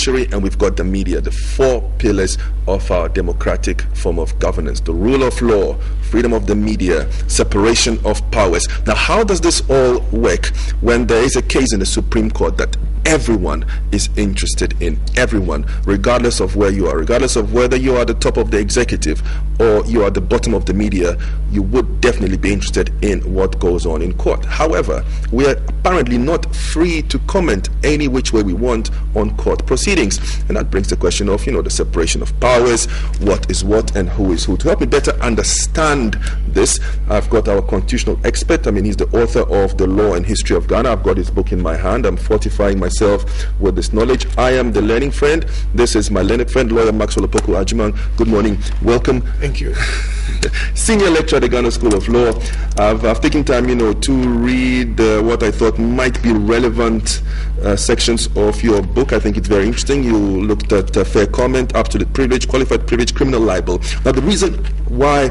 judiciary, and we've got the media, the four pillars of our democratic form of governance: the rule of law, freedom of the media, separation of powers. Now, how does this all work when there is a case in the Supreme Court that everyone is interested in? Everyone, regardless of where you are, regardless of whether you are the top of the executive or you are the bottom of the media, you would definitely be interested in what goes on in court. However, we are apparently not free to comment any which way we want on court proceedings, and that brings the question of, the separation of powers, what is what and who is who. To help me better understand this, I've got our constitutional expert. He's the author of The Law and History of Ghana. I've got his book in my hand. I'm fortifying myself with this knowledge. I am the learning friend. This is my learned friend, lawyer Maxwell Opoku Ajiman. Good morning. Welcome. Thank you. Senior lecturer at the Ghana School of Law. I've taken time, to read what I thought might be relevant sections of your book. I think it's very interesting. You looked at fair comment, absolute privilege, qualified privilege, criminal libel. Now, the reason why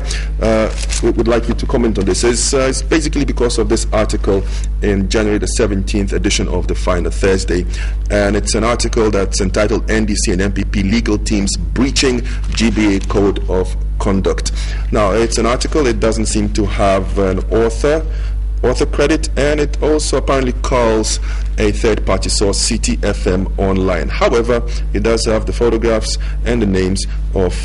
we would like you to comment on this is basically because of this article in January the 17th edition of the Final Thursday, and it's an article that's entitled NDC and MPP Legal Teams Breaching GBA Code of Conduct. Now, it's an article. It doesn't seem to have an author credit, and it also apparently calls a third-party source, CTFM Online. However, it does have the photographs and the names of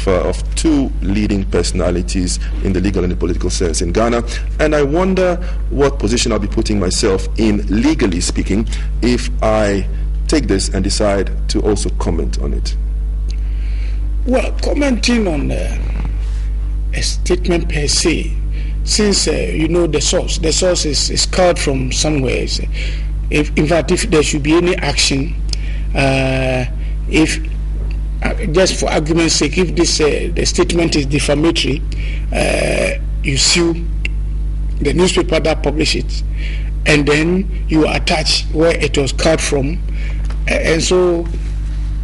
two leading personalities in the legal and the political sense in Ghana, and I wonder what position I'll be putting myself in, legally speaking, if I take this and decide to also comment on it. Well, commenting on a statement per se, since the source is cut from somewhere. If there should be any action, if just for argument's sake, if this the statement is defamatory, you sue the newspaper that published it, and then you attach where it was cut from,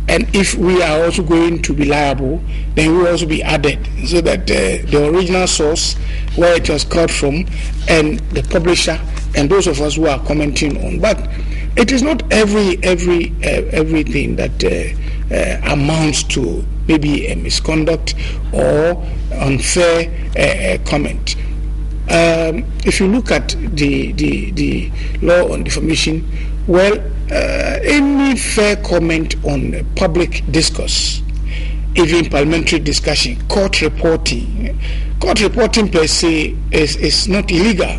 and if we are also going to be liable, then we will also be added, so that the original source, where it was cut from, and the publisher, and those of us who are commenting on. But it is not everything that amounts to maybe a misconduct or unfair comment. If you look at the law on defamation, well, any fair comment on public discourse, even parliamentary discussion, court reporting per se is not illegal.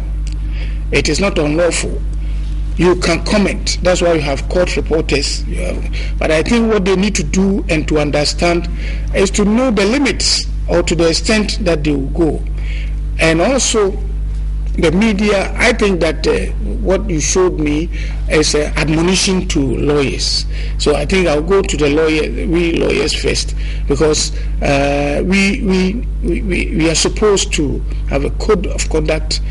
It is not unlawful. You can comment. That's why you have court reporters. But I think what they need to do and to understand is to know the limits, or to the extent that they will go. And also, the media, I think that what you showed me is admonition to lawyers. So I think I'll go to the we lawyers first, because we are supposed to have a code of conduct.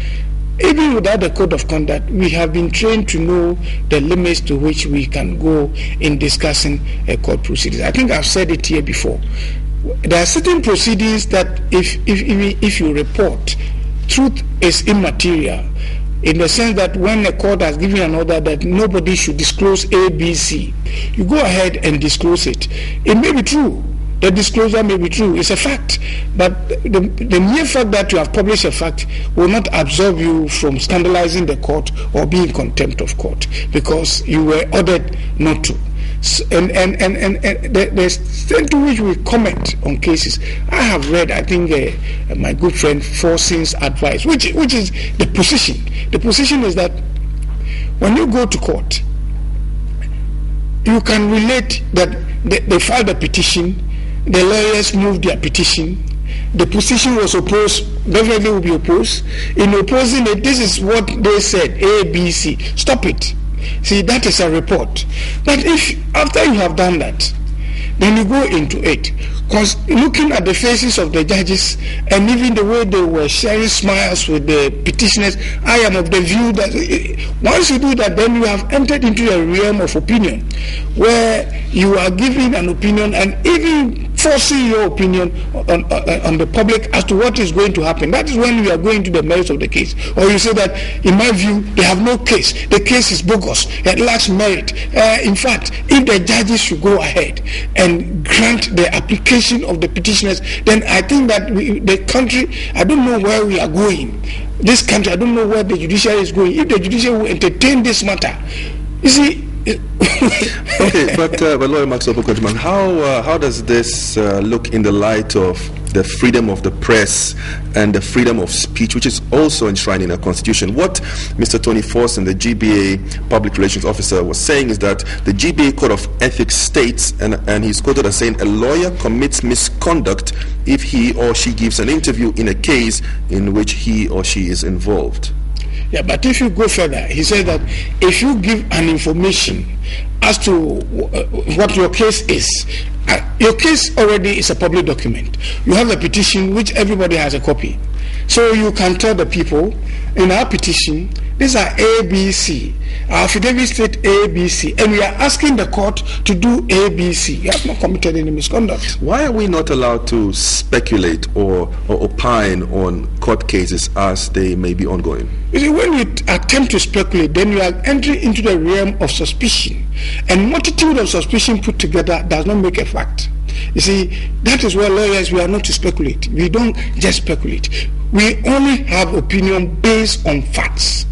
Even without the code of conduct, we have been trained to know the limits to which we can go in discussing court proceedings. I think I've said it here before. There are certain proceedings that if you report, truth is immaterial, in the sense that when a court has given an order that nobody should disclose A, B, C, you go ahead and disclose it. It may be true. The disclosure may be true. It's a fact. But the mere fact that you have published a fact will not absolve you from scandalizing the court or being in contempt of court, because you were ordered not to. And the extent to which we comment on cases, I have read, I think, my good friend Forson's advice, which is the position. The position is that when you go to court, you can relate that they filed a petition, the lawyers moved their petition, the position was opposed, definitely will be opposed. In opposing it, this is what they said, A, B, C. Stop it. See, that is a report. But if after you have done that, then you go into it, looking at the faces of the judges and even the way they were sharing smiles with the petitioners, I am of the view that once you do that, then you have entered into a realm of opinion where you are giving an opinion and even forcing your opinion on the public as to what is going to happen. That is when you are going to the merits of the case. Or you say that, in my view, they have no case. The case is bogus. It lacks merit. In fact, if the judges should go ahead and grant the application of the petitioners, then I think that the country, I don't know where we are going. This country, I don't know where the judiciary is going. If the judiciary will entertain this matter, you see. Okay, but Lawyer Maxwell Pokojuman, how does this look in the light of the freedom of the press and the freedom of speech, which is also enshrined in our constitution? What Mr. Tony Forson, the GBA public relations officer, was saying is that the GBA Code of Ethics states, and he's quoted as saying, a lawyer commits misconduct if he or she gives an interview in a case in which he or she is involved. Yeah, but if you go further, he said that if you give an information as to what your case is, your case already is a public document. You have a petition which everybody has a copy. So you can tell the people, in our petition, these are ABC. Our affidavit state ABC, and we are asking the court to do ABC. You have not committed any misconduct. Why are we not allowed to speculate or opine on court cases as they may be ongoing? You see, when you attempt to speculate, then you are entering into the realm of suspicion. And multitude of suspicion put together does not make a fact. You see, that is where lawyers, we are not to speculate. We don't just speculate. We only have opinion based on facts.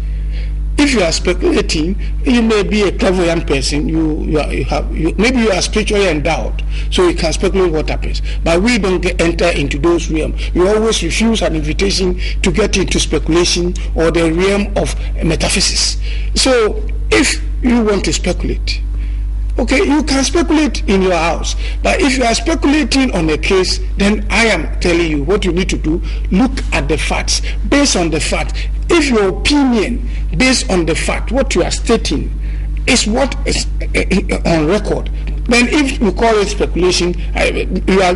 If you are speculating, you may be a clever young person. Maybe you are spiritually endowed, so you can speculate what happens. But we don't enter into those realms. We always refuse an invitation to get into speculation or the realm of metaphysics. So, if you want to speculate, okay, you can speculate in your house. But if you are speculating on a case, then I am telling you what you need to do. Look at the facts. Based on the fact, if your opinion based on the fact, what you are stating, is what is on record, then if you call it speculation, you are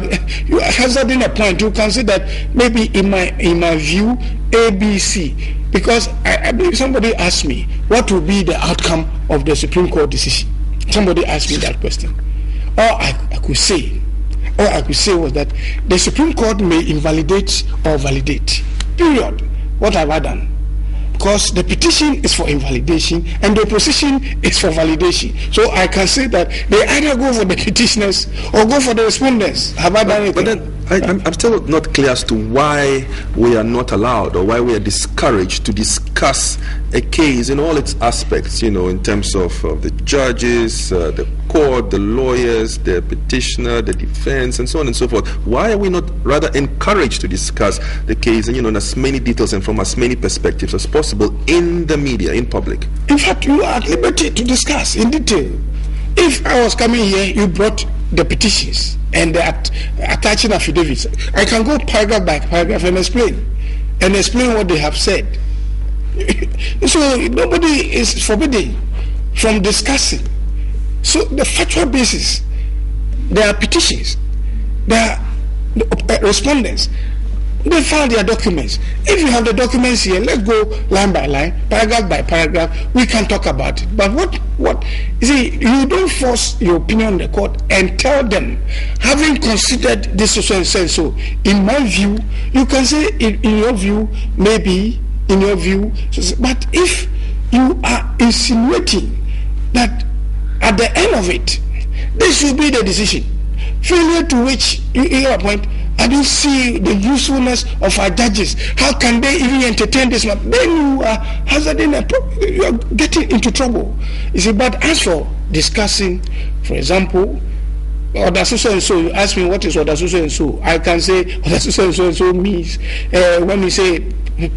hazarding a point. You can say that maybe in my view, ABC, because I believe somebody asked me what will be the outcome of the Supreme Court decision. Somebody asked me that question. All I could say was that the Supreme Court may invalidate or validate. Period. What have I done? Because the petition is for invalidation and the opposition is for validation. So I can say that they either go for the petitioners or go for the respondents. Have I done anything? But then I'm still not clear as to why we are not allowed or why we are discouraged to discuss a case in all its aspects, in terms of the judges, the court, the lawyers, the petitioner, the defense, and so on and so forth. Why are we not rather encouraged to discuss the case in as many details and from as many perspectives as possible in the media, in public? In fact, you are at liberty to discuss in detail. If I was coming here, you brought the petitions and the attaching affidavits. I can go paragraph by paragraph and explain what they have said. So nobody is forbidden from discussing. So the factual basis, there are petitions, there are respondents. They file their documents. If you have the documents here, let's go line by line, paragraph by paragraph. We can talk about it. But what you see, you don't force your opinion on the court and tell them, having considered this so. In my view, you can say in your view, maybe in your view. But if you are insinuating that at the end of it, this will be the decision, failure to which you appoint. I don't see the usefulness of our judges. How can they even entertain this one? Then you are hazarding you are getting into trouble. You see, but as for discussing, for example, order so and so, you ask me what is order so and so. I can say order so and so means when you say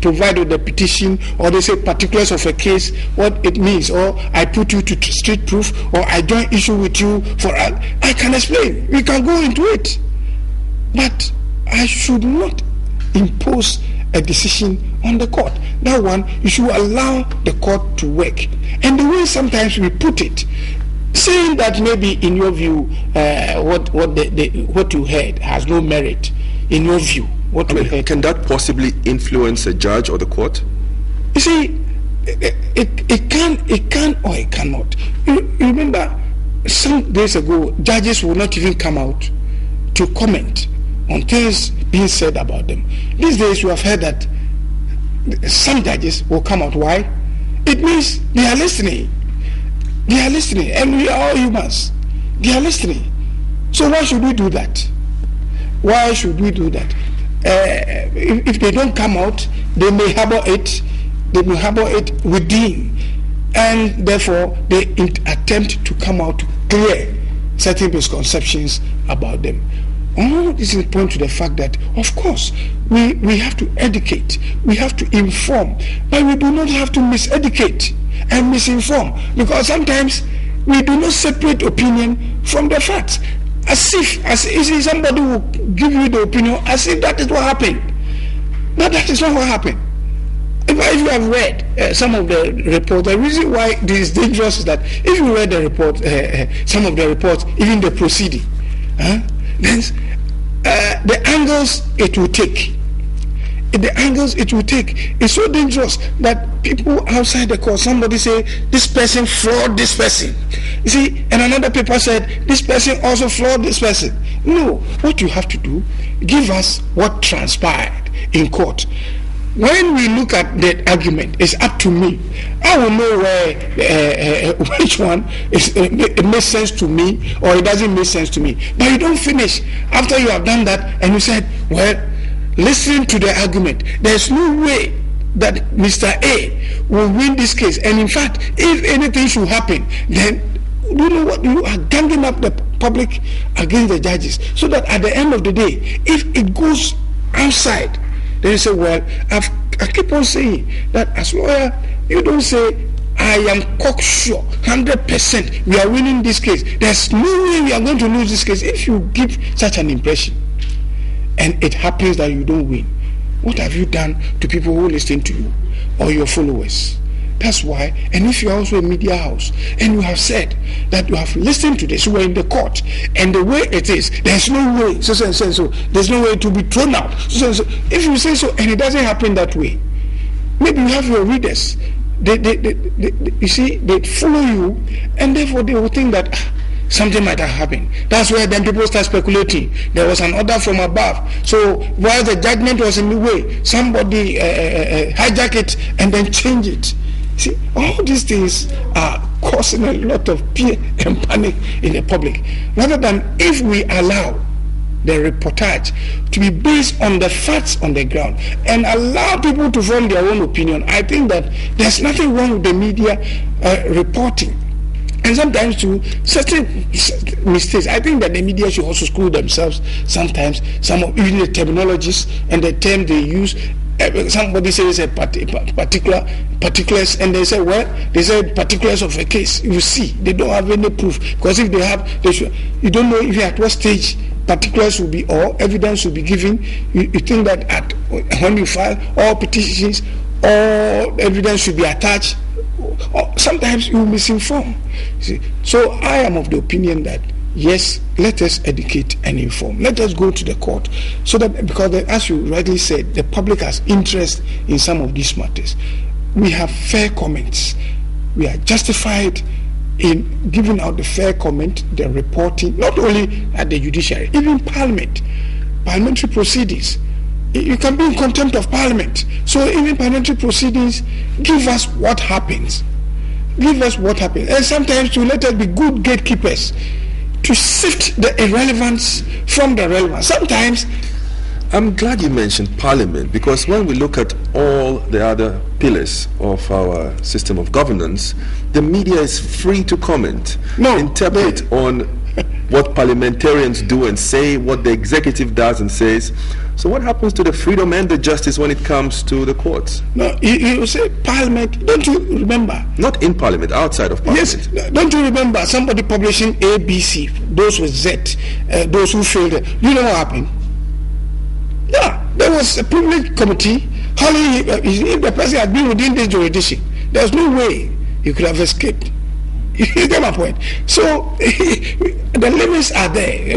provide with the petition, or they say particulars of a case, what it means, or I put you to street proof, or I join issue with you for. I can explain. We can go into it. But I should not impose a decision on the court. That one, you should allow the court to work. And the way sometimes we put it, saying that maybe in your view what you heard has no merit, in your view, can that possibly influence a judge or the court? You see, it can or it cannot. You remember some days ago, judges will not even come out to comment on things being said about them. These days you have heard that some judges will come out. Why? It means they are listening. They are listening, and we are all humans. They are listening. So why should we do that? Why should we do that? If they don't come out, they may harbor it. They will harbor it within, and therefore they attempt to come out to clear certain misconceptions about them. All this is point to the fact that, of course, we have to educate, we have to inform, but we do not have to miseducate and misinform, because sometimes we do not separate opinion from the facts. As if somebody will give you the opinion as if that is what happened. But that is not what happened. If you have read some of the reports, the reason why this is dangerous is that if you read the report, some of the reports, even the proceeding, then the angles it will take, is so dangerous that people outside the court, somebody say this person flawed this person, you see, and another paper said this person also flawed this person. No, what you have to do, give us what transpired in court. When we look at the argument, it's up to me. I will know where which one it makes sense to me or it doesn't make sense to me. But you don't finish after you have done that and you said, well, listening to the argument, there's no way that Mr. A will win this case. And in fact, if anything should happen, then you know what, you are ganging up the public against the judges, so that at the end of the day, if it goes outside, then you say, well, I keep on saying that as lawyer, you don't say, I am cocksure, 100%, we are winning this case. There's no way we are going to lose this case. If you give such an impression, and it happens that you don't win, what have you done to people who listen to you or your followers? That's why, and if you're also a media house and you have said that you have listened to this, you were in the court, and the way it is, there's no way, so there's no way to be thrown out. So, if you say so and it doesn't happen that way, maybe you have your readers, you see, they follow you, and therefore they will think that something might have happened. That's where then people start speculating. There was an order from above. So while the judgment was in the way, somebody hijack it and then change it. See, all these things are causing a lot of fear and panic in the public. Rather than if we allow the reportage to be based on the facts on the ground and allow people to form their own opinion, I think that there's nothing wrong with the media reporting. And sometimes to certain mistakes, I think that the media should also school themselves sometimes, some of even the terminologies and the term they use. Somebody says a particulars, and they say, well, they say particulars of a case. You see, they don't have any proof, because if they have, they should. You don't know if at what stage particulars will be or evidence will be given. You think that when you file all petitions, all evidence should be attached. Or sometimes you misinform. See? So I am of the opinion that yes, let us educate and inform. Let us go to the court, so that, because as you rightly said, the public has interest in some of these matters. We have fair comments. We are justified in giving out the fair comment, the reporting, not only at the judiciary, even parliament, parliamentary proceedings. You can be in contempt of parliament. So even parliamentary proceedings, give us what happens. Give us what happens. And sometimes to let us be good gatekeepers, to sift the irrelevance from the relevance. Sometimes, I'm glad you mentioned parliament, because when we look at all the other pillars of our system of governance, the media is free to comment, interpret on what parliamentarians do and say, what the executive does and says. So what happens to the freedom and the justice when it comes to the courts? No, you say parliament, don't you remember? Not in parliament, outside of parliament. Yes, don't you remember somebody publishing ABC, those with Z, those who failed? You know what happened? Yeah, there was a privileged committee. If the person had been within this jurisdiction, there's no way he could have escaped. You get my point. So the limits are there.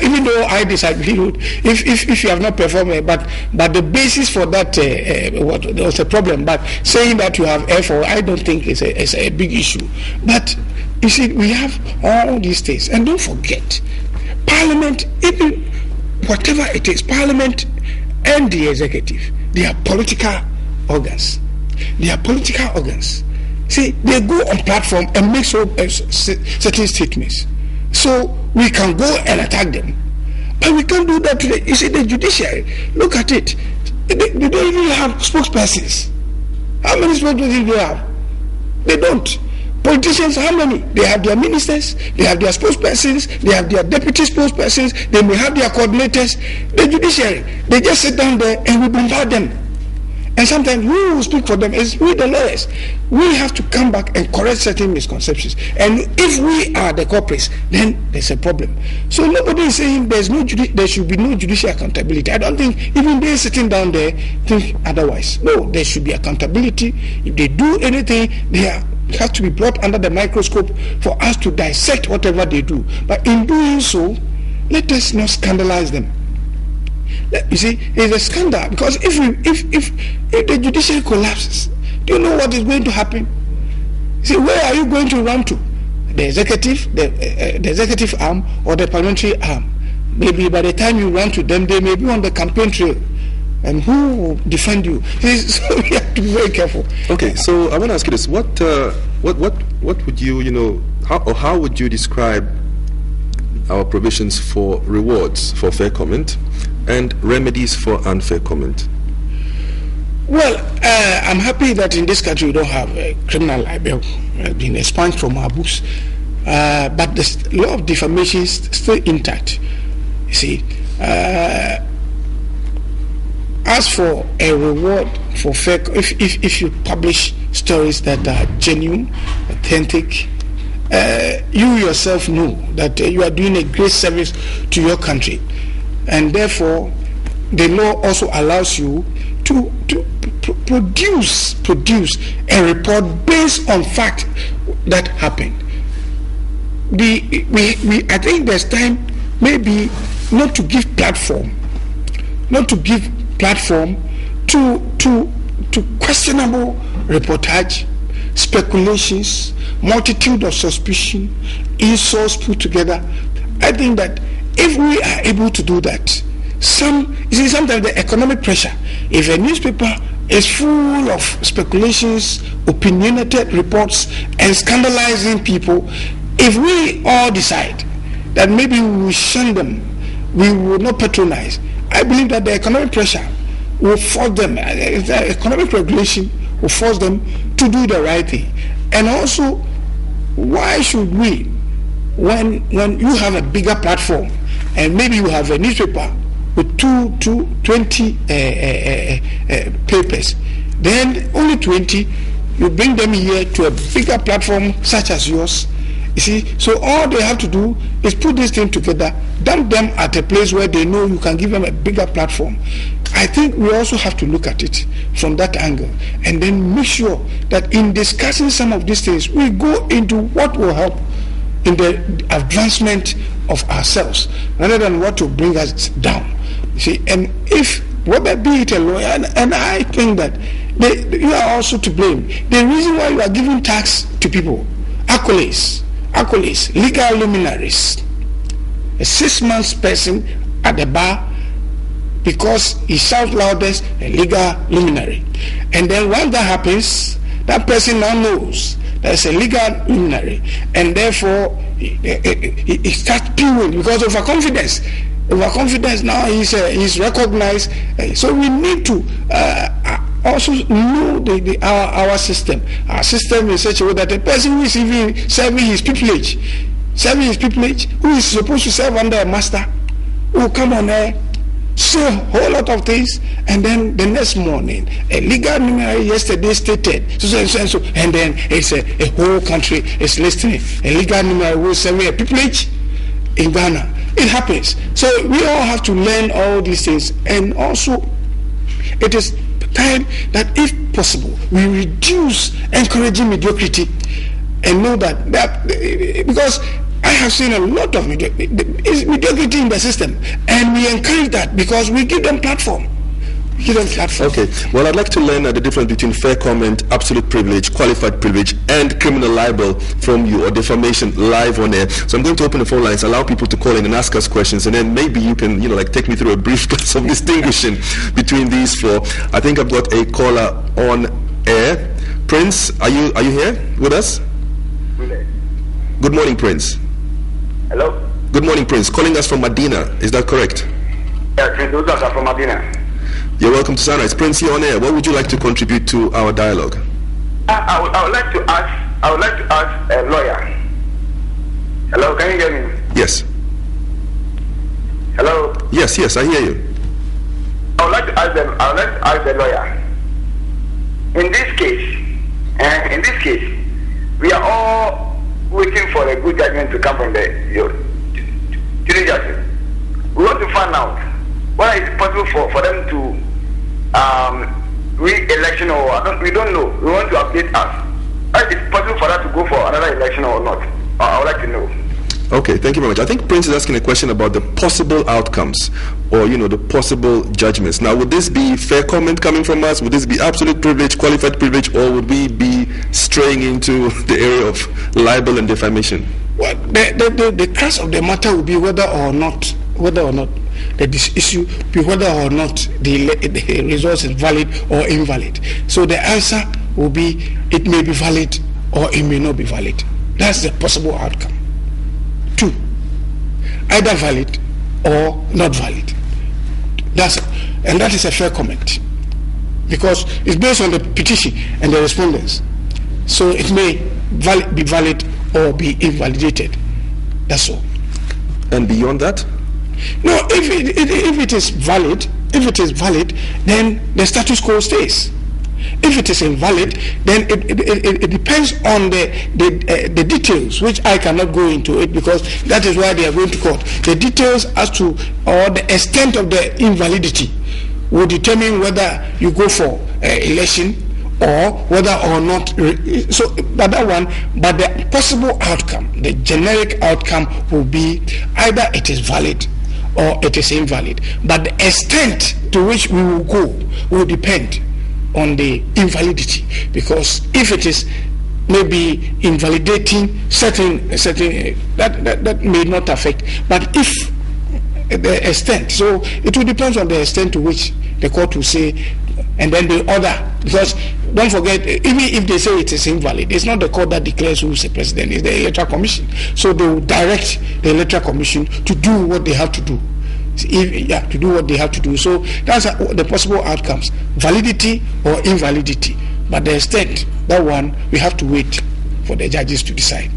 Even though I disagree with, if you have not performed, but the basis for that there was a problem. But saying that you have effort, I don't think it's a big issue. But you see, we have all these things, and don't forget, Parliament, even whatever it is, Parliament and the executive, they are political organs. They are political organs. See, they go on platform and make certain statements. So we can go and attack them. But we can't do that today. You see, the judiciary, look at it. They don't even have spokespersons. How many spokespersons do they have? They don't. Politicians, how many? They have their ministers, they have their spokespersons, they have their deputy spokespersons, they may have their coordinators. The judiciary, they just sit down there and we bombard them. And sometimes who will speak for them is we, the lawyers. We have to come back and correct certain misconceptions. And if we are the culprits, then there's a problem. So nobody is saying there should be no judicial accountability. I don't think even they sitting down there think otherwise. No, there should be accountability. If they do anything, they have to be brought under the microscope for us to dissect whatever they do. But in doing so, let us not scandalize them. You see, it's a scandal because if the judiciary collapses, do you know what is going to happen? See, where are you going to run to? The executive, the executive arm, or the parliamentary arm? Maybe by the time you run to them, they may be on the campaign trail. And who will defend you? So we have to be very careful. Okay, so I want to ask you this: what would you, how would you describe our provisions for rewards for fair comment and remedies for unfair comment? Well, I'm happy that in this country we don't have a criminal libel being expunged from our books, but the law of defamation is still intact. You see, as for a reward for fair, if you publish stories that are genuine, authentic, you yourself know that you are doing a great service to your country, and therefore the law also allows you to produce a report based on fact that happened. I think there's time maybe not to give platform to questionable reportage, speculations, multitude of suspicion, insults put together. I think that if we are able to do that, sometimes the economic pressure, if a newspaper is full of speculations, opinionated reports, and scandalizing people, if we all decide that maybe we will shun them, we will not patronize, I believe that the economic pressure will force them, the economic regulation will force them to do the right thing. And also, why should we, when you have a bigger platform and maybe you have a newspaper with 20 papers, then only 20, you bring them here to a bigger platform such as yours. You see, so all they have to do is put this thing together, dump them at a place where they know you can give them a bigger platform. I think we also have to look at it from that angle and then make sure that in discussing some of these things, we go into what will help in the advancement of ourselves rather than what will bring us down. You see, and if, whether be it a lawyer, and I think that you are also to blame. The reason why you are giving tax to people, accolades, legal luminaries, a 6 months person at the bar because he shouts loudest, a legal luminary. And then once that happens, that person now knows there's a legal luminary, and therefore he starts pewing because of overconfidence. Overconfidence now he's recognized. So we need to also know our system. Our system is such a way that a person who is even serving his pupillage, who is supposed to serve under a master, will come on there, say a whole lot of things, and then the next morning, a legal luminary yesterday stated so and so, and then it's a whole country is listening. A legal luminary will serve a pupillage in Ghana. It happens. So we all have to learn all these things, and also it is time that if possible we reduce encouraging mediocrity and know that because I have seen a lot of mediocrity in the system, and we encourage that because we give them platform. Okay, well, I'd like to learn the difference between fair comment, absolute privilege, qualified privilege, and criminal libel from you, or defamation, live on air. So I'm going to open the phone lines, allow people to call in and ask us questions, and then maybe you can, take me through a brief class of distinguishing between these four. I think I've got a caller on air. Prince, are you here with us? Good morning, Prince. Hello. Good morning, Prince. Calling us from Medina. Is that correct? Yeah, Prince Udaka from Medina. You're welcome to Sunrise. Prince, you're on air. What would you like to contribute to our dialogue? I would like to ask a lawyer. Hello, can you hear me? Yes. Hello. Yes, I hear you. I would like to ask the lawyer. In this case, we are all waiting for a good judgment to come from the justice. We want to find out whether it's possible for them to re-election or we don't know. We want to update us. Whether it's possible for that to go for another election or not. I would like to know. Okay, thank you very much. I think Prince is asking a question about the possible outcomes or, the possible judgments. Now, would this be fair comment coming from us? Would this be absolute privilege, qualified privilege, or would we be straying into the area of libel and defamation? Well, the crux of the matter will be whether or not this issue be whether or not the result is valid or invalid. So the answer will be it may be valid or it may not be valid. That's the possible outcome. 2, either valid or not valid. That is a fair comment because it's based on the petition and the respondents. So it may be valid or be invalidated. That's all. And beyond that? No, if it is valid, then the status quo stays. If it is invalid, then it depends on the details, which I cannot go into it because that is why they are going to court. The details as to or the extent of the invalidity will determine whether you go for election or whether or not. So, but the possible outcome, the generic outcome will be either it is valid or it is invalid. But the extent to which we will go will depend on the invalidity, because if it is maybe invalidating certain that may not affect, but if the extent, so it will depend on the extent to which the court will say, and then the other, because don't forget, even if they say it is invalid, it's not the court that declares who is the president, it's the Electoral Commission. So they will direct the Electoral Commission to do what they have to do. To do what they have to do. So that's the possible outcomes, validity or invalidity. But the extent, that one, we have to wait for the judges to decide.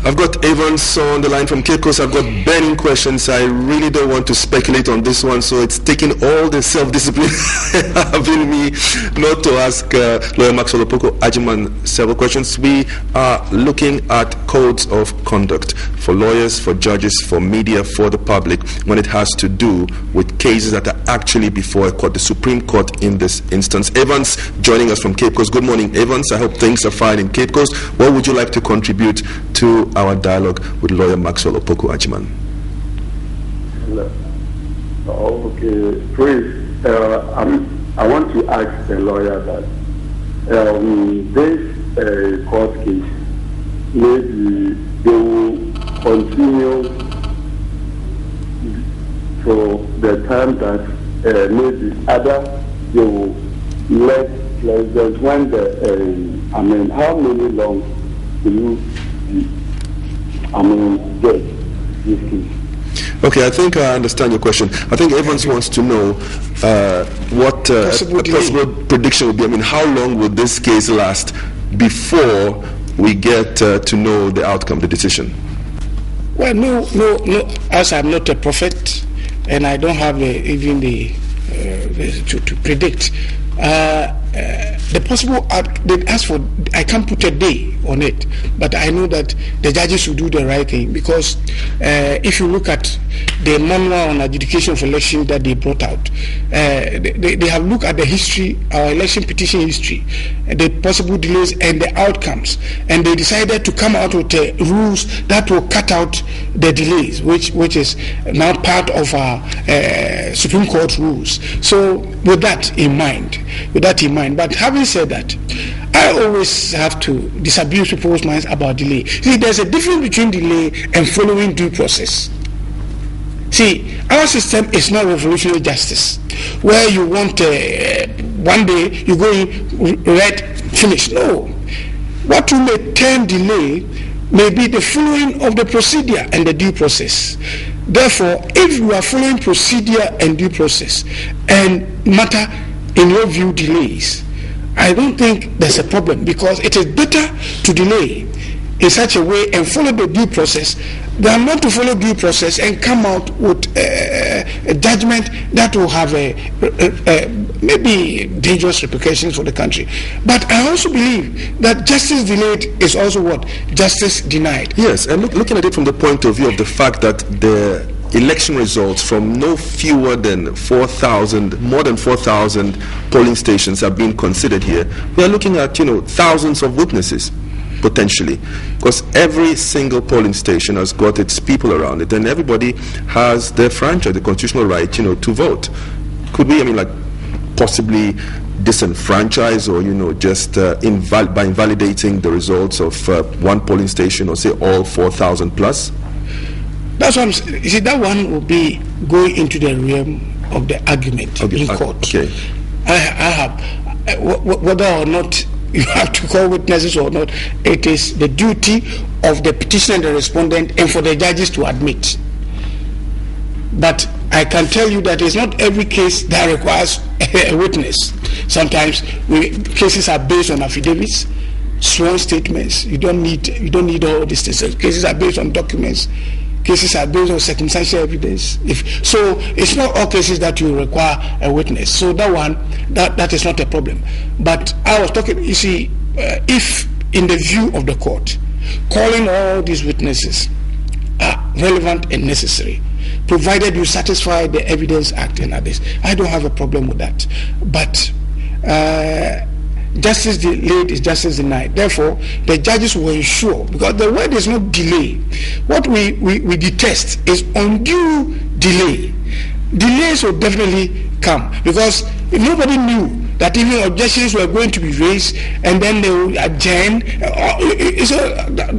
I've got Evans on the line from Cape Coast. I've got burning questions. I really don't want to speculate on this one, so it's taking all the self-discipline having me not to ask Lawyer Maxwell Opoku Agyeman several questions. We are looking at codes of conduct for lawyers, for judges, for media, for the public, when it has to do with cases that are actually before a court, the Supreme Court in this instance. Evans joining us from Cape Coast. Good morning, Evans. I hope things are fine in Cape Coast. What would you like to contribute to our dialogue with Lawyer Maxwell Opoku Agyeman? Okay, please, I want to ask the lawyer that this court case, maybe they will continue for the time that maybe either they will let president when how many long do you get this case? Okay, I think I understand your question. I think Evans wants to know what a possible prediction would be. I mean, how long will this case last before we get to know the outcome, the decision? Well, no. As I'm not a prophet, and I don't have even to predict. The possible as for I can't put a day on it. But I know that the judges will do the right thing, because if you look at the manual on adjudication of election that they brought out, they have looked at the history, our election petition history, the possible delays and the outcomes, and they decided to come out with rules that will cut out the delays, which is now part of our Supreme Court rules. So with that in mind, but having said that, I always have to disabuse people's minds about delay. See, there's a difference between delay and following due process. See, our system is not revolutionary justice, where you want one day you go in, read, finish. No. What you may term delay may be the following of the procedure and the due process. Therefore, if you are following procedure and due process and matter, in your view, delays, I don't think there's a problem, because it is better to delay in such a way and follow the due process than not to follow due process and come out with a judgment that will have maybe dangerous repercussions for the country. But I also believe that justice delayed is also what? Justice denied. Yes, and looking at it from the point of view of the fact that the election results from no fewer than more than 4,000 polling stations are being considered here, we are looking at, thousands of witnesses, potentially, because every single polling station has got its people around it, and everybody has their franchise, the constitutional right, to vote. Could we, possibly disenfranchise or, just by invalidating the results of one polling station, or say all 4,000 plus? That's what I'm saying. You see, that one will be going into the realm of the argument in court. Okay. I have, whether or not you have to call witnesses or not, it is the duty of the petitioner and the respondent and for the judges to admit. But I can tell you that it's not every case that requires a witness. Sometimes cases are based on affidavits, sworn statements. You don't need all these things. Cases are based on documents. Cases are based on circumstantial evidence. So it's not all cases that you require a witness. So that is not a problem. But I was talking, you see, if in the view of the court, calling all these witnesses are relevant and necessary, provided you satisfy the Evidence Act and others, I don't have a problem with that. But justice delayed is justice denied. Therefore, the judges will ensure, because the word is not delay. What we detest is undue delay. Delays will definitely come, because nobody knew that even objections were going to be raised and then they will adjourn.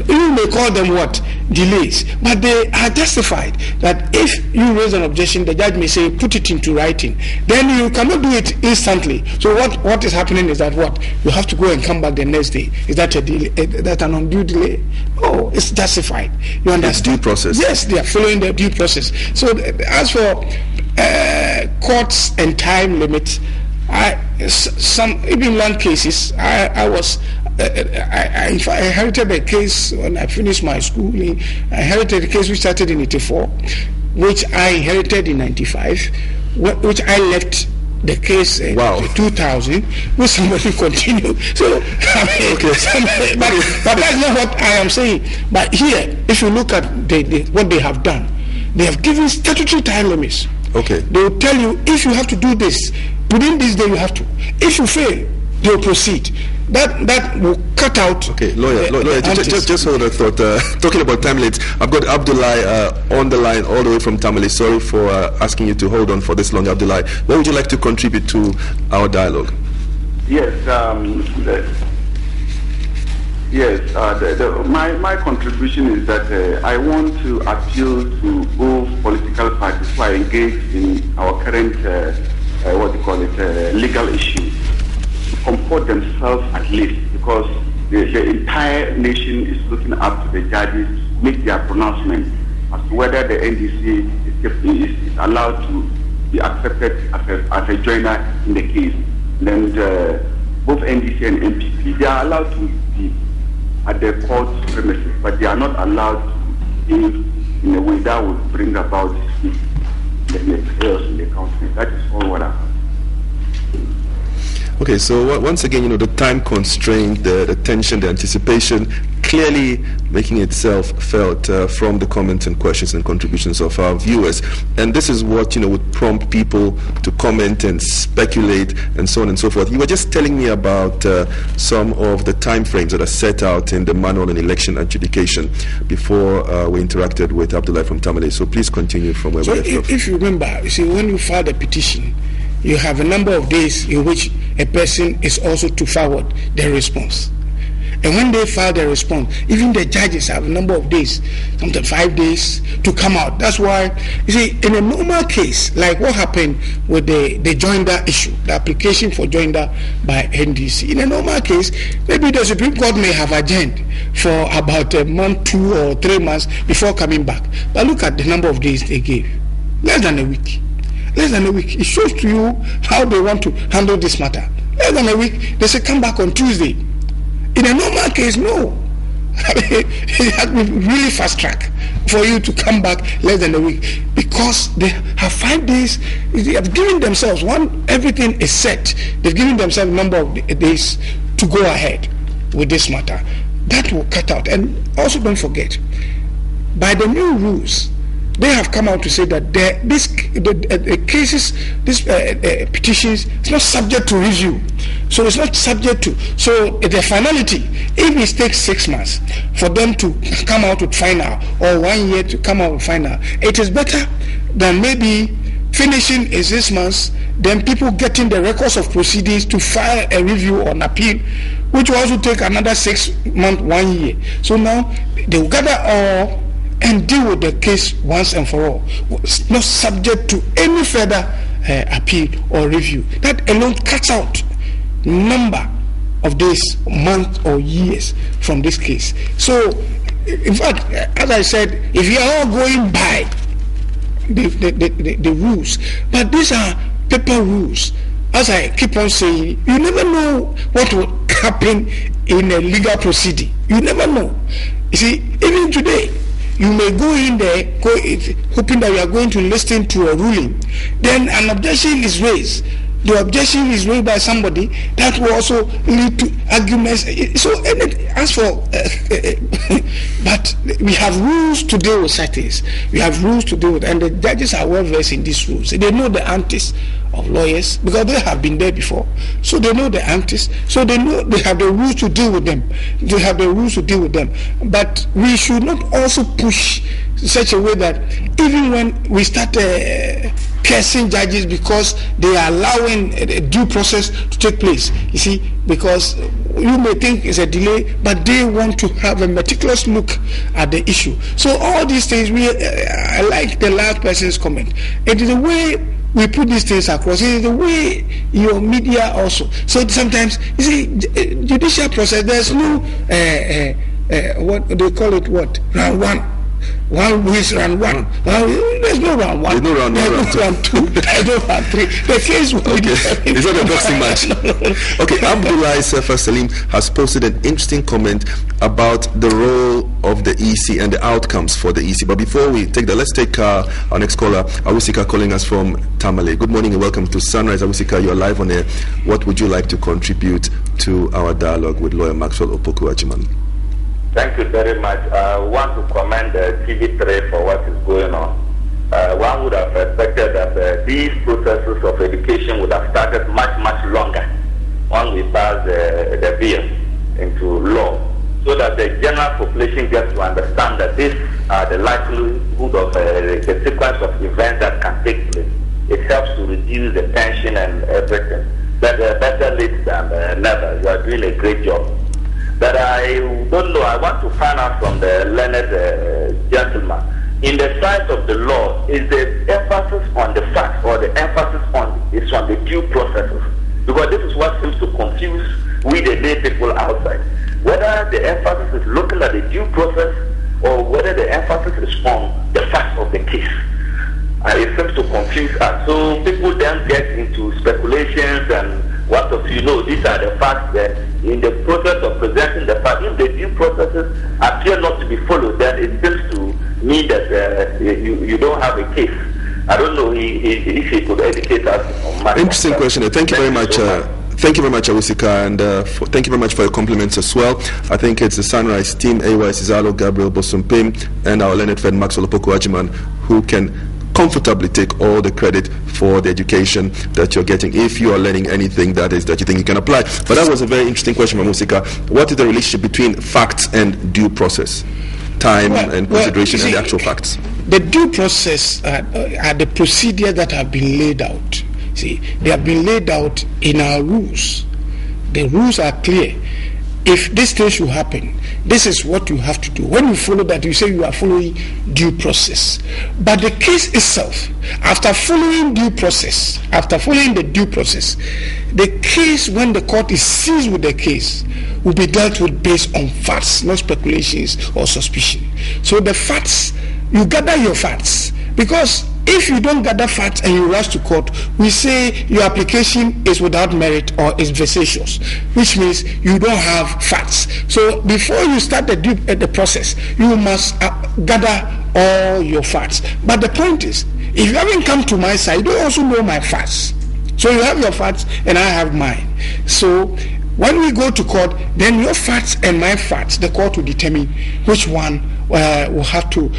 You may call them what? Delays. But they are justified that if you raise an objection, the judge may say, put it into writing. Then you cannot do it instantly. So what is happening is that what? You have to go and come back the next day. Is that a delay? That an undue delay? Oh, it's justified. You understand? Due process. Yes, they are following the due process. So as for courts and time limits, even land cases, I inherited a case when I finished my schooling. I inherited a case which started in 84, which I inherited in 95, which I left the case in 2000, which somebody continued. So, okay. but that's not what I am saying. But here, if you look at what they have done, they have given statutory time limits. Okay. They will tell you, if you have to do this, within this day you have to. If you fail, they will proceed. That will cut out. Okay, lawyer, just hold that thought. Talking about time limits, I've got Abdullahi on the line all the way from Tamale. Sorry for asking you to hold on for this long, Abdullahi. What would you like to contribute to our dialogue? Yes, my contribution is that I want to appeal to both political parties who are engaged in our current, legal issues, to comport themselves at least, because the entire nation is looking up to the judges to make their pronouncement as to whether the NDC is allowed to be accepted as a joiner in the case. And both NDC and MPP, they are allowed to be at the court premises, but they are not allowed to behave in a way that would bring about the chaos in the country. That is all what I have. Okay, so once again, the time constraint, the tension, the anticipation, clearly making itself felt from the comments and questions and contributions of our viewers. And this is what, would prompt people to comment and speculate and so on and so forth. You were just telling me about some of the time frames that are set out in the manual on election adjudication before we interacted with Abdullah from Tamale. So please continue from where we left off. If you remember, you see, when you file a petition, you have a number of days in which a person is also to forward their response. And when they file their response, even the judges have a number of days, sometimes 5 days, to come out. That's why, you see, in a normal case, like what happened with the joinder issue, the application for joinder by NDC, in a normal case, maybe the Supreme Court may have adjourned for about a month, 2 or 3 months before coming back. But look at the number of days they gave. Less than a week. Less than a week. It shows to you how they want to handle this matter. Less than a week, they say come back on Tuesday. In a normal case, no. It has been really fast track for you to come back less than a week, because they have 5 days. They have given themselves everything is set. They've given themselves a number of days to go ahead with this matter. That will cut out. And also don't forget, by the new rules, they have come out to say that the cases, these petitions, is not subject to review. So it's not subject to. So the finality, if it takes 6 months for them to come out with final, or 1 year to come out with final, it is better than maybe finishing in 6 months, then people getting the records of proceedings to file a review or an appeal, which will also take another 6 months, 1 year. So now they will gather all and deal with the case once and for all. It's not subject to any further appeal or review. That alone cuts out number of days, months or years from this case. So, in fact, as I said, if you are all going by the rules, but these are paper rules, as I keep on saying, you never know what will happen in a legal proceeding. You never know. You see, even today, you may go in there hoping that you are going to listen to a ruling. Then an objection is raised. The objection is raised by somebody that will also lead to arguments. So, as for, but we have rules to deal with such things. We have rules to deal with, and the judges are well versed in these rules. They know the antics of lawyers because they have been there before. So they know the antics. So they know they have the rules to deal with them. They have the rules to deal with them. But we should not also push in such a way that even when we start cursing judges because they are allowing a due process to take place, you see, because you may think it's a delay, but they want to have a meticulous look at the issue. So all these things, I like the last person's comment. It is the way we put these things across. It is the way your media also. So sometimes, you see, judicial process, there's no, what they call it, round one. One is round one. There's no round one. There's no round one. There's no round two. There's no round three. The case will be different. It's not a boxing match. Okay, Abdullah Sefa Salim has posted an interesting comment about the role of the EC and the outcomes for the EC. But before we take that, let's take our next caller, Awusika, calling us from Tamale. Good morning and welcome to Sunrise. Awusika, you're live on air. What would you like to contribute to our dialogue with lawyer Maxwell Opoku-Agyemang? Thank you very much. I want to commend TV3 for what is going on. One would have expected that these processes of education would have started much, much longer when we pass the bill into law, so that the general population gets to understand that these are the likelihood of the sequence of events that can take place. It helps to reduce the tension and everything. But better late than never. You are doing a great job. But I don't know, I want to find out from the learned gentleman, in the sight of the law, is the emphasis on the facts or the emphasis on the due processes? Because this is what seems to confuse we the lay people outside. Whether the emphasis is looking at the due process or whether the emphasis is on the facts of the case. It seems to confuse us. So people then get into speculations and what of you know, these are the facts that in the process of presenting the facts, if the due processes appear not to be followed, then it seems to me that you don't have a case. I don't know if he could educate us on matters. Interesting question. Thank you very much. Thank you very much, Awusika, and thank you very much for your compliments as well. I think it's the Sunrise team, A.Y. Cizalo, Gabriel Bosumpim, and our learned friend Maxwell Opoku-Agyemang, who can comfortably take all the credit for the education that you're getting if you are learning anything that you think you can apply. But that was a very interesting question from Awusika. What is the relationship between facts and due process? Time and consideration and the actual facts. The due process are the procedures that have been laid out. See, they have been laid out in our rules. The rules are clear. If this thing should happen, this is what you have to do. When you follow that, you say you are following due process. But the case itself, after following the due process, the case, when the court is seized with the case, will be dealt with based on facts, not speculations or suspicion. So the facts, you gather your facts, because if you don't gather facts and you rush to court, we say your application is without merit or is vexatious, which means you don't have facts. So before you start the process, you must gather all your facts. But the point is, if you haven't come to my side, you don't also know my facts. So you have your facts and I have mine. So when we go to court, then your facts and my facts, the court will determine which one will have to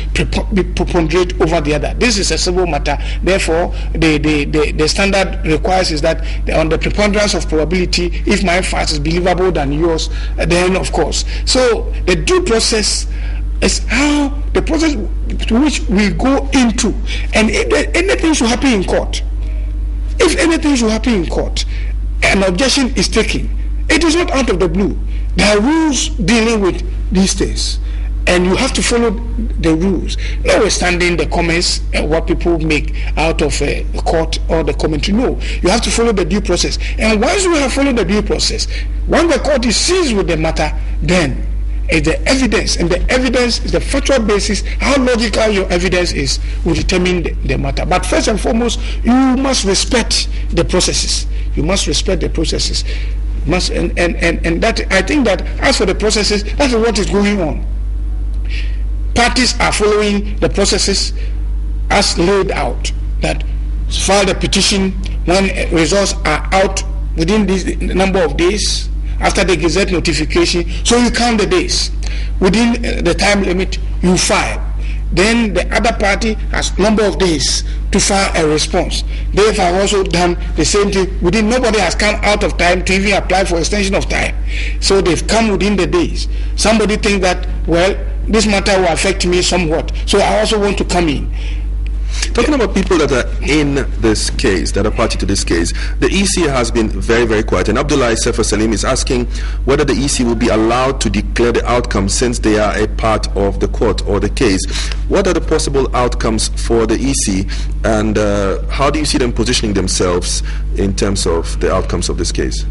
be preponderate over the other. This is a civil matter. Therefore, the standard requires is that on the preponderance of probability, if my fact is believable than yours, then of course. So the due process is how the process to which we go into, and if anything should happen in court, an objection is taken. It is not out of the blue. There are rules dealing with these things, and you have to follow the rules, notwithstanding the comments and what people make out of a court or the commentary. No, you have to follow the due process. And once you have followed the due process, when the court is seized with the matter, then it's the evidence, and the evidence is the factual basis. How logical your evidence is will determine the matter. But first and foremost, you must respect the processes. You must respect the processes. And that, I think that as for the processes, that is what is going on. Parties are following the processes as laid out, that file the petition when results are out within this number of days after the Gazette notification. So you count the days. Within the time limit, you file. Then the other party has number of days to file a response. They have also done the same thing. Nobody has come out of time to even apply for extension of time. So they've come within the days. Somebody thinks that, well, this matter will affect me somewhat, so I also want to come in. Talking about people that are in this case, that are party to this case, the EC has been very, very quiet. And Abdullah Sefa Salim is asking whether the EC will be allowed to declare the outcome since they are a part of the court or the case. What are the possible outcomes for the EC, and how do you see them positioning themselves in terms of the outcomes of this case?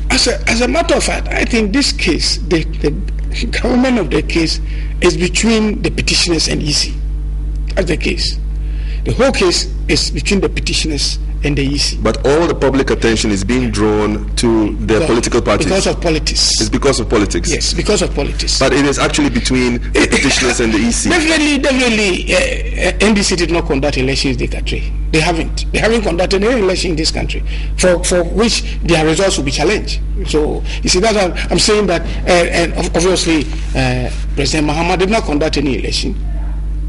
As a matter of fact, I think this case, the government of the case is between the petitioners and EC. That's the case. The whole case is between the petitioners and the EC. But all the public attention is being drawn to their political parties. Because of politics. It's because of politics. Yes, because of politics. But it is actually between the petitioners and the EC. Definitely, NDC did not conduct elections in this country. They haven't conducted any election in this country for which their results will be challenged. So you see, that's why I'm saying that, and obviously President Mahama did not conduct any election.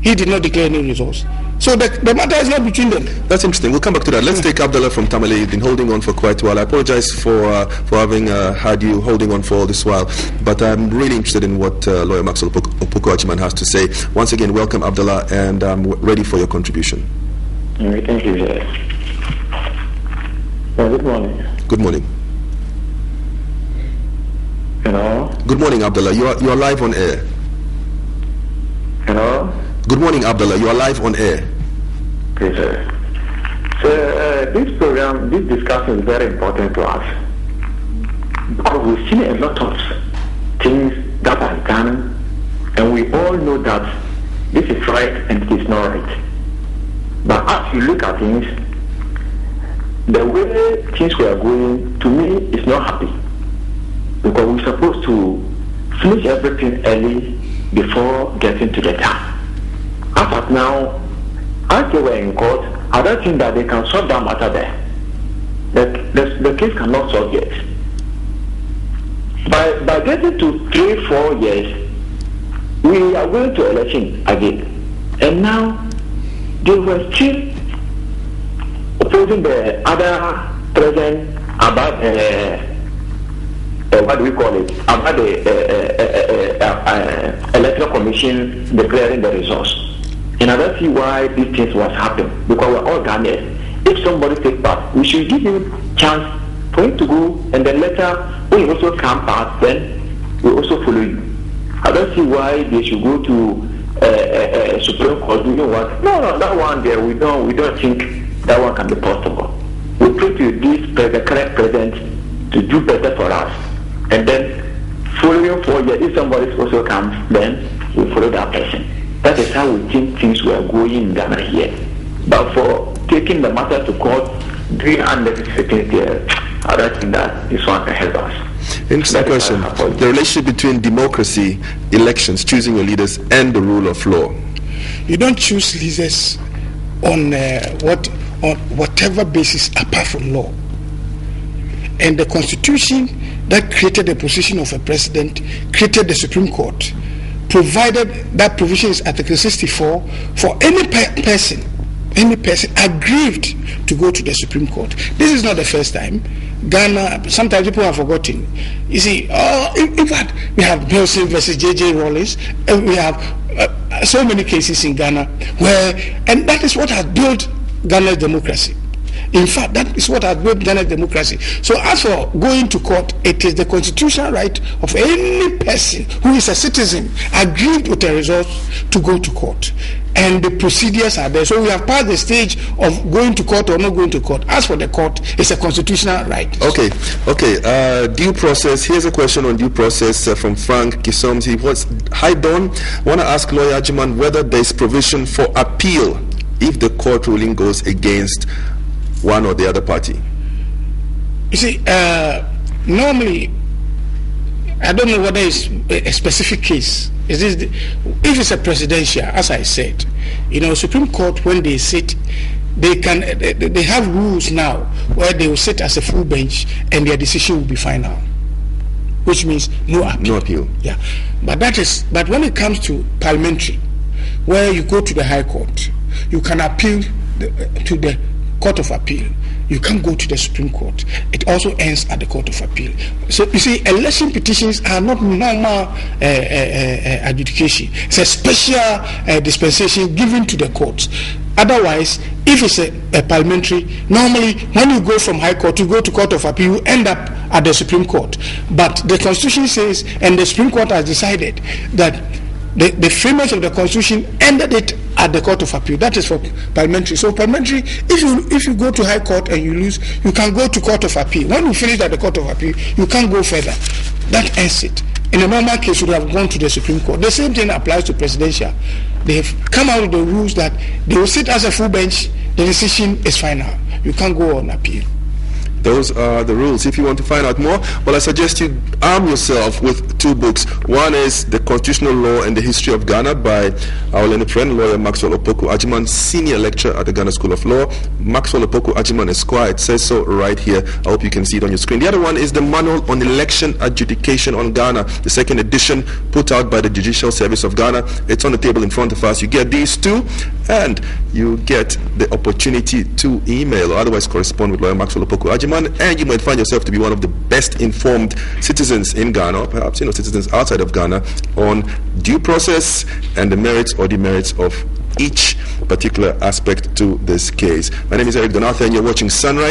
He did not declare any results. So the matter is not between them. That's interesting. We'll come back to that. Let's take Abdullah from Tamale. You've been holding on for quite a while. I apologize for having had you holding on for all this while, but I'm really interested in what lawyer Maxwell Opoku-Agyemang has to say. Once again, welcome, Abdullah, and I'm ready for your contribution. All right, thank you. Good morning. Good morning. Hello. Good morning, Abdullah. You are live on air. Hello. Good morning, Abdullah. You are live on air. Okay, sir. So this program, this discussion is very important to us because we've seen a lot of things that are done, and we all know that this is right and it is not right. But as you look at things, the way things were going, to me, is not happy because we're supposed to finish everything early before getting to the time. As of now, as they were in court, I don't think that they can solve that matter there. the case cannot solve yet. By getting to 3-4 years, we are going to election again. And now they were still opposing the other president about what do we call it? About the electoral commission declaring the results. And I don't see why these things was happening, because we're all Ghanaians. If somebody takes part, we should give him chance for him to go, and then later when he also come back, then we also follow you. I don't see why they should go to Supreme Court. You know what? No, that one there, we don't think that one can be possible. We pray to the current president to do better for us, and then following 4 years, if somebody also comes, then we follow that person. That is how we think things were going in Ghana here. But for taking the matter to court, doing unnecessary things there, I don't think that this one can help us. Interesting question. The relationship between democracy, elections, choosing your leaders, and the rule of law. You don't choose leaders on whatever basis apart from law. And the Constitution that created the position of a president created the Supreme Court, provided that provision is Article 64 for any person aggrieved to go to the Supreme Court. This is not the first time. Ghana, sometimes people have forgotten. You see, in fact, we have Nelson versus J.J. Rawlings, and we have so many cases in Ghana and that is what has built Ghana's democracy. In fact, that is what has built Ghana's democracy. So as for going to court, it is the constitutional right of any person who is a citizen aggrieved with the results to go to court. And the procedures are there. So we have passed the stage of going to court or not going to court. As for the court, it's a constitutional right. Okay. Due process. Here's a question on due process from Frank Kisoms. Hi Don, want to ask Lawyer Ajiman whether there is provision for appeal if the court ruling goes against one or the other party. You see, normally, I don't know whether it's a specific case. If it's a presidential, as I said, Supreme Court, when they sit, they have rules now where they will sit as a full bench and their decision will be final, which means no appeal. No appeal. Yeah, but when it comes to parliamentary, where you go to the High Court, you can appeal to the Court of Appeal. You can't go to the Supreme Court. It also ends at the Court of Appeal. So you see, election petitions are not normal adjudication. It's a special dispensation given to the courts. Otherwise, if it's a parliamentary, normally when you go from High Court, you go to Court of Appeal, you end up at the Supreme Court. But the Constitution says, and the Supreme Court has decided that the framers of the Constitution ended it at the Court of Appeal. That is for parliamentary. So parliamentary, if you go to High Court and you lose, you can go to Court of Appeal. When you finish at the Court of Appeal, you can't go further. That ends it. In a normal case, you would have gone to the Supreme Court. The same thing applies to presidential. They have come out with the rules that they will sit as a full bench. The decision is final. You can't go on appeal. Those are the rules. If you want to find out more, well, I suggest you arm yourself with 2 books. One is The Constitutional Law and the History of Ghana by our learned friend, Lawyer Maxwell Opoku Ajiman, Senior Lecturer at the Ghana School of Law. Maxwell Opoku Ajiman Esquire. It says so right here. I hope you can see it on your screen. The other one is The Manual on Election Adjudication on Ghana, the 2nd edition, put out by the Judicial Service of Ghana. It's on the table in front of us. You get these 2, and you get the opportunity to email or otherwise correspond with Lawyer Maxwell Opoku Ajiman. And you might find yourself to be one of the best informed citizens in Ghana, or perhaps citizens outside of Ghana, on due process and the merits or demerits of each particular aspect to this case. My name is Eric Donathan, and you're watching Sunrise.